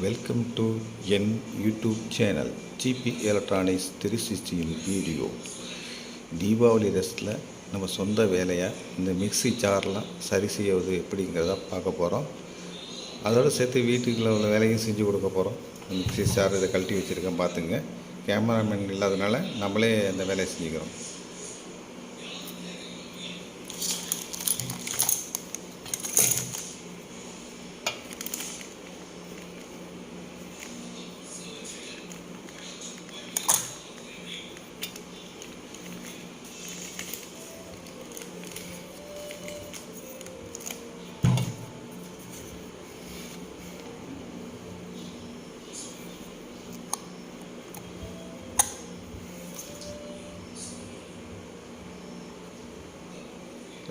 Welcome to என் YouTube channel GB electronics 360 video. Deepavali ரெஸ்ட்டில் நம்ம சொந்த வேலையாக இந்த மிக்ஸி ஜார்லாம் சரி செய்வது எப்படிங்கிறத பார்க்க போகிறோம். அதோடு சேர்த்து வீட்டுக்குள்ள உள்ள வேலையும் செஞ்சு கொடுக்க போகிறோம். மிக்ஸி ஜார் இதை கழட்டி வச்சுருக்கேன், பார்த்துங்க. கேமராமேன் இல்லாதனால நம்மளே அந்த வேலையை செஞ்சுக்கிறோம்.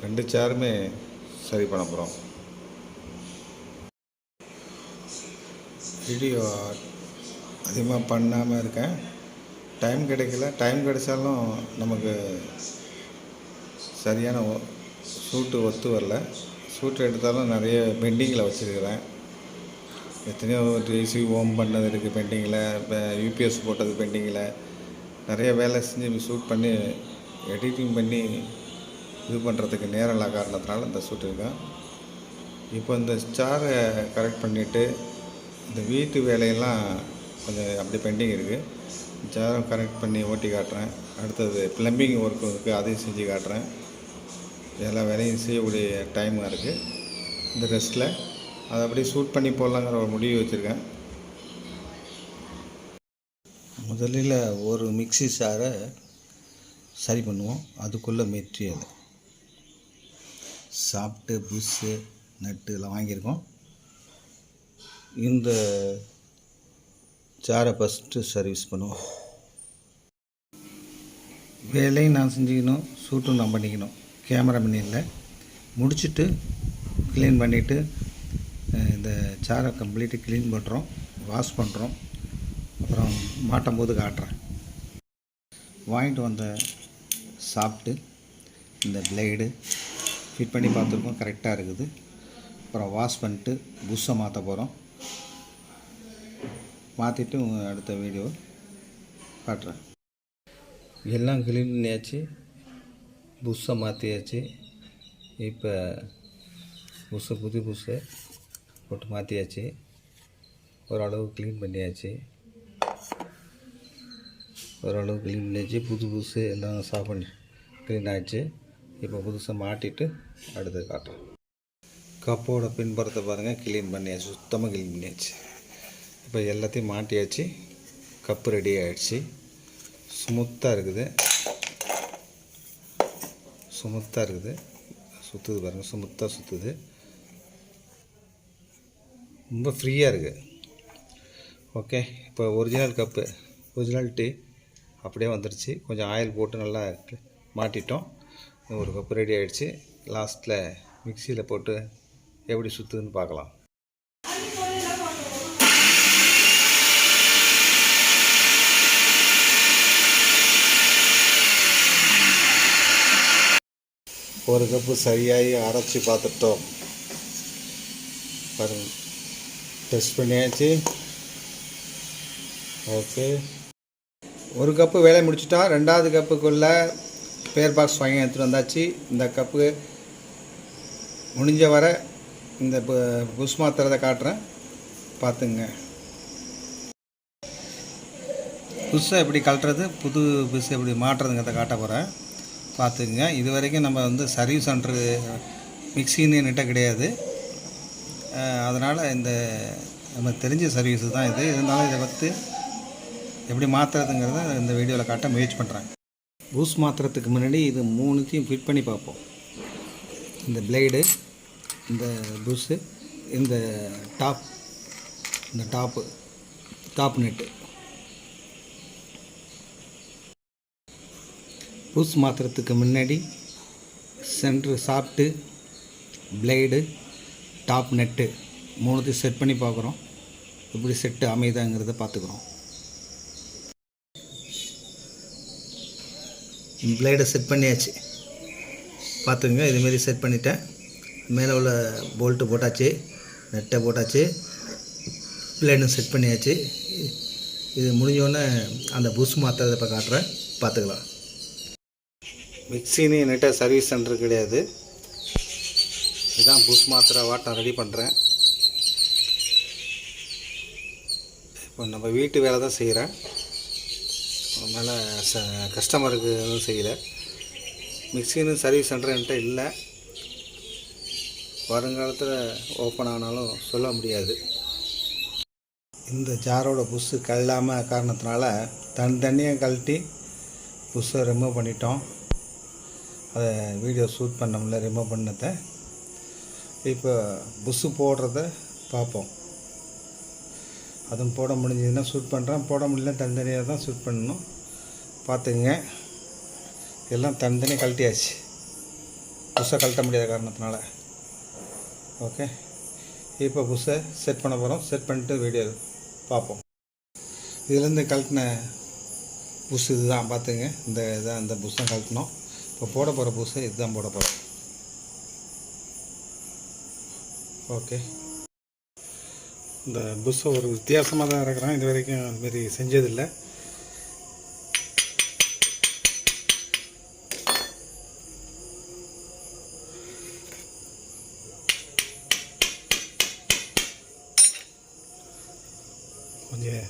ரெண்டு சேருமே சரி பண்ண போகிறோம். வீடியோ அதிகமாக பண்ணாமல் இருக்கேன், டைம் கிடைக்கல. டைம் கிடைச்சாலும் நமக்கு சரியான ஷூட்டு ஒத்து வரல. ஷூட்டு எடுத்தாலும் நிறைய பெண்டிங்கில் வச்சுருக்கிறேன். எத்தனையோ டிசி ஓம் பண்ணது இருக்குது பெண்டிங்கில், இப்போ யூபிஎஸ் போட்டது பெண்டிங்கில். நிறைய வேலை செஞ்சு ஷூட் பண்ணி எடிட்டிங் பண்ணி இது பண்ணுறதுக்கு நேரம் இல்லை காரணத்தினால இந்த ஷூட் இருக்கேன். இப்போ இந்த ஸ்டாரை கரெக்ட் பண்ணிவிட்டு இந்த வீட்டு வேலையெல்லாம் கொஞ்சம் அப்படி பெண்டிங் இருக்குது. ஸ்டாரை கரெக்ட் பண்ணி ஓட்டி காட்டுறேன். அடுத்தது ப்ளம்பிங் ஒர்க் இருக்குது, அதையும் செஞ்சு காட்டுறேன். எல்லா வேலையும் செய்யக்கூடிய டைமாக இருக்குது இந்த ரெஸ்ட்டில். அதை அப்படியே ஷூட் பண்ணி போடலாங்கிற ஒரு முடிவு வச்சுருக்கேன். முதலில் ஒரு மிக்ஸி ஜாரை சரி பண்ணுவோம். அதுக்குள்ளே மெட்டீரியல் சாப்பிட்டு புஷ்ஷு நட்டு எல்லாம் வாங்கியிருக்கோம். இந்த ஜாரை ஃபஸ்ட்டு சர்வீஸ் பண்ணுவோம். வேலையும் நான் செஞ்சுக்கணும், ஷூட்டும் நான் பண்ணிக்கணும். கேமரா இல்லை, முடிச்சுட்டு க்ளீன் பண்ணிவிட்டு இந்த ஜாரை கம்ப்ளீட்டாக க்ளீன் பண்ணுறோம், வாஷ் பண்ணுறோம். அப்புறம் மாட்டும் போது காட்டுறேன். வாங்கிட்டு வந்த சாப்பிட்டு இந்த பிளேடு ஃபிட் பண்ணி பார்த்துருக்கோம், கரெக்டாக இருக்குது. அப்புறம் வாஷ் பண்ணிட்டு புஷ்ஷை மாற்ற போகிறோம். மாற்றிட்டு அடுத்த வீடியோ காட்டுறேன். எல்லாம் க்ளீன் பண்ணியாச்சு, புஷ்ஷை மாற்றியாச்சு. இப்போ புது புஷ்ஷை போட்டு மாற்றியாச்சு. ஓரளவு க்ளீன் பண்ணியாச்சு. புது புதுசு எல்லாம் சாஃப் பண்ணி க்ளீன் ஆகிடுச்சு. இப்போ புதுசாக மாட்டிட்டு அடுத்து காட்டுறேன். கப்போட பின்புறத்தை பாருங்கள், க்ளீன் பண்ணியாச்சு, சுத்தமாக க்ளீன் பண்ணியாச்சு. இப்போ எல்லாத்தையும் மாட்டியாச்சு. கப்பு ரெடி ஆகிடுச்சு. ஸ்மூத்தாக இருக்குது, சுற்றுது பாருங்கள், ஸ்மூத்தாக சுற்றுது. ரொம்ப ஃப்ரீயாக இருக்குது. ஓகே, இப்போ ஒரிஜினாலிட்டி அப்படியே வந்துடுச்சு. கொஞ்சம் ஆயில் போட்டு நல்லா மாட்டிட்டோம். ஒரு கப்பு ரெடி ஆகிடுச்சு. லாஸ்ட்டில் மிக்சியில் போட்டு எப்படி சுற்றுதுன்னு பார்க்கலாம். ஒரு கப்பு சரியாகி அரைச்சி பார்த்துட்டோம் பாருங்கள். டெஸ்ட் பண்ணியாச்சு. ஓகே, ஒரு கப்பு வேலையை முடிச்சுட்டா. ரெண்டாவது கப்புக்குள்ளே பேர் பாக்ஸ் வாங்கி எடுத்துகிட்டு வந்தாச்சு. இந்த கப்பு முடிஞ்ச வர இந்த புஷ் மாத்திரத்தை காட்டுறேன், பார்த்துங்க. புஷ்ஷை எப்படி கழட்டுறது, புது புஷ் எப்படி மாட்டுறதுங்கிறத காட்ட போகிறேன், பார்த்துக்குங்க. இது வரைக்கும் நம்ம சர்வீஸ் சென்டரு மிக்சின்னு என்கிட்ட கிடையாது. அதனால் இந்த நம்ம தெரிஞ்ச சர்வீஸு தான் இது. இருந்தாலும் இதை பற்றி எப்படி மாற்றுறதுங்கிறத இந்த வீடியோவில் காட்ட முயற்சி பண்ணுறேன். புஷ் மாற்றுறதுக்கு முன்னாடி இது மூணுத்தையும் ஃபிட் பண்ணி பார்ப்போம். இந்த பிளேடு, இந்த புஷ்ஷு, இந்த டாப் நெட்டு. புஷ் மாற்றுறதுக்கு முன்னாடி சென்ட்ரு சாப்பிட்டு பிளேடு, டாப் நெட்டு மூணுத்தையும் செட் பண்ணி பார்க்குறோம். எப்படி செட்டு அமைதாங்கிறத பார்த்துக்குறோம். பிளேடை செட் பண்ணியாச்சு, பார்த்துங்க. இதுமாரி செட் பண்ணிட்டேன். மேலே உள்ள போல்ட்டு போட்டாச்சு, நெட்டை போட்டாச்சு. பிளேடும் செட் பண்ணியாச்சு. இது முடிஞ்சோடனே அந்த புஷ் மாற்றுறதை இப்போ காட்டுறேன், பார்த்துக்கலாம். மிக்சின்னு என்கிட்ட சர்வீஸ் சென்டர் கிடையாது. இதுதான் புஷ் மாத்திரை வாட்டம் ரெடி பண்ணுறேன். இப்போ நம்ம வீட்டு வேலை தான் செய்கிறேன், அதனால் கஸ்டமருக்கு எதுவும் செய்யலை. மிக்சின்னு சர்வீஸ் சென்டர் என்கிட்ட இல்லை. வருங்காலத்தில் ஓப்பன் ஆனாலும் சொல்ல முடியாது. இந்த ஜாரோட புஷ்ஷு கல்லாமல் காரணத்தினால தனித்தனியாக கழட்டி புஷ்ஷை ரிமூவ் பண்ணிட்டோம். அதை வீடியோ ஷூட் பண்ணோம்ல, ரிமூவ் பண்ணதை. இப்போ புஷ்ஷு போடுறத பார்ப்போம். அதுவும் போட முடிஞ்சதுன்னா ஷூட் பண்ணுறேன், போட முடியல தனித்தனியாக தான் ஷூட் பண்ணணும். பார்த்துங்க, எல்லாம் தனித்தனியாக கழட்டியாச்சு, புஷ்ஷை கழட்ட முடியாத காரணத்தினால. ஓகே, இப்போ புஷ்ஷை செட் பண்ண போகிறோம். செட் பண்ணிட்டு வீடியோ பார்ப்போம். இதுலேருந்து கழட்டின புஷ் இது தான், பார்த்துங்க. இதான் இந்த புஷ் தான் கழட்டினோம். இப்போ போட போகிற புஷ்ஷை இதுதான் போட போகிறோம். ஓகே, இந்த புஷ்ஷை ஒரு வித்தியாசமாக தான் இருக்கிறேன். இது வரைக்கும் அதுமாரி செஞ்சதில்லை. கொஞ்சம்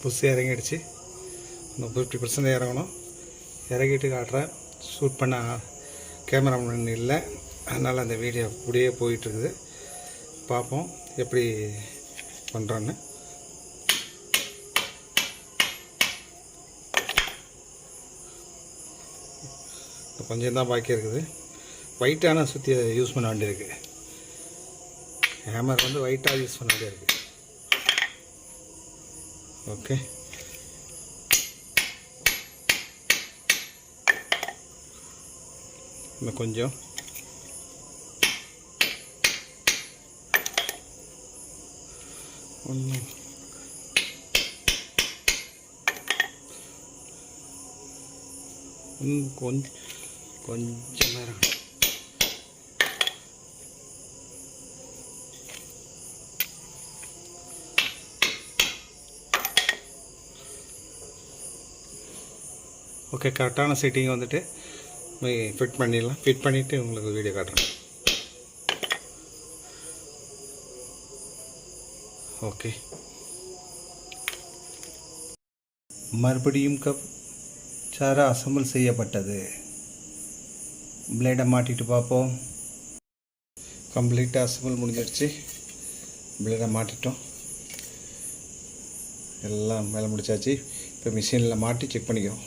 புஷ் இறங்கிடுச்சு, இன்னும் 50% இறங்கணும். இறங்கிட்டு காட்டுறேன். ஷூட் பண்ண கேமராமேன் இல்லை, அதனால் அந்த வீடியோ இப்படியே போயிட்டுருக்குது. பார்ப்போம் எப்படி பண்ணுறோன்னு. கொஞ்சம் தான் பாக்கி இருக்குது. ஒயிட்டான சுற்றி யூஸ் பண்ண வேண்டியிருக்கு. ஹேமர் வந்து ஒயிட்டாக யூஸ் பண்ண வேண்டியிருக்கு. ஓகே, இன்னும் கொஞ்சம் கொஞ்சம் நேரம். ஓகே, கரெக்டான செட்டிங் வந்துட்டு ஃபிட் பண்ணிடலாம். ஃபிட் பண்ணிவிட்டு உங்களுக்கு வீடியோ காட்டுறேன். ஓகே, மறுபடியும் சாரா அசம்பிள் செய்யப்பட்டது. பிளேடை மாட்டிட்டு பார்ப்போம். கம்ப்ளீட்டாக அசம்பிள் முடிஞ்சிடுச்சு. பிளேடை மாட்டிட்டோம், எல்லாம் மேலே முடிச்சாச்சு. இப்போ மிஷினில் மாட்டி செக் பண்ணிக்கிறோம்.